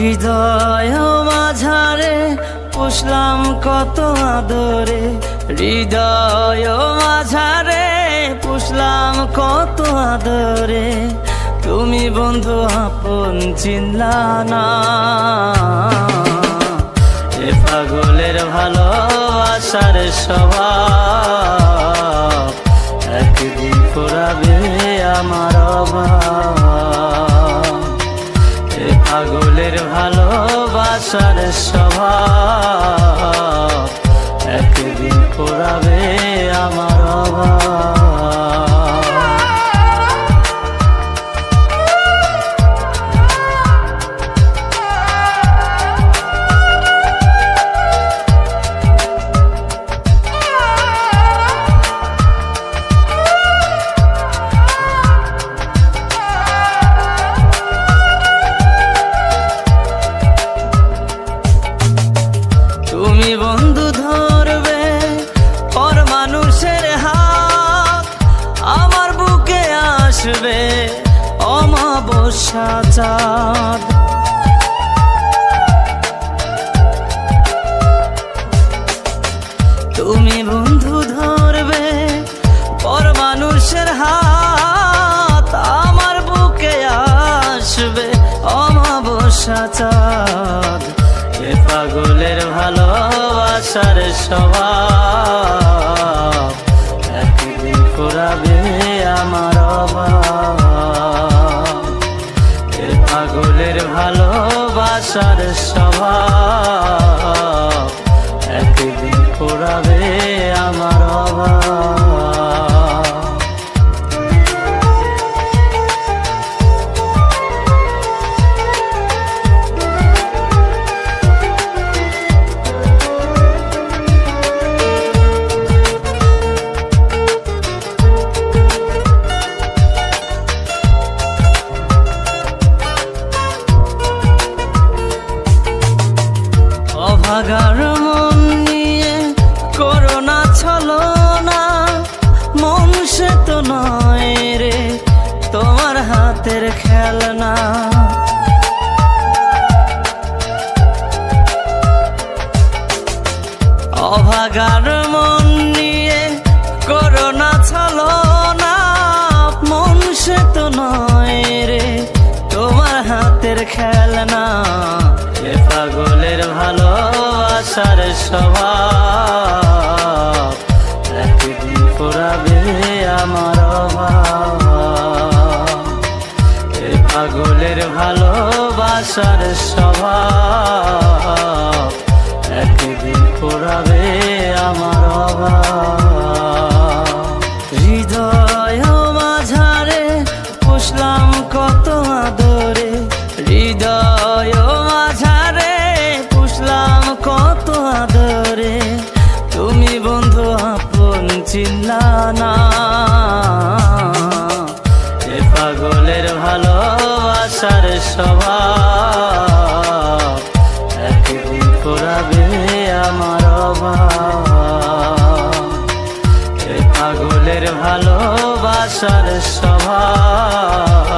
হৃদয় মাঝারে পুষলাম কত আদরে, হৃদয় মাঝারে পুষলাম কত আদরে, তুমি বন্ধু আপন চিনলা না। এ পাগলের ভালোবাসার স্বভাব একদিন ফুরাবে আমার অভাব। এ পাগলের ভালোবাসার স্বভাব একদিন ফুরাবে আমার অভাব। তুমি বন্ধু ধরবে পর মানুষের হাত, আমার বুকে আসবে অমাবস্যা চাঁদ। তুমি বন্ধু ধরবে পর মানুষের হাত, আমার বুকে আসবে অমাবস্যা চাঁদ। এ পাগলের ভালোবাসার স্বভাব একদিন ফুরাবে আমার অভাব। এ পাগলের ভালোবাসার স্বভাব একদিন ফুরাবে আমার অভাব। অভাগার মন নিয়ে করোনা ছলনা, মন সে তো নয় রে তোমার হাতের খেলনা। অভাগার মন নিয়ে করোনা ছলনা, মন সে তো নয় রে তোমার হাতের খেলনা। এ পাগলের ভালোবাসার স্বভাব একদিন ফুরাবে আমার অভাব। এ পাগলের ভালোবাসার স্বভাব একদিন ফুরাবে আমার অভাব। হৃদয় মাঝারে পুষলাম কত আদরে, হৃদয় মাঝারে পুষলাম কত আদরে, তুমি বন্ধু আপন চিনলা না। এ পাগলের ভালোবাসার স্বভাব একদিন ফুরাবে আমার অভাব। এ পাগলের ভালোবাসার স্বভাব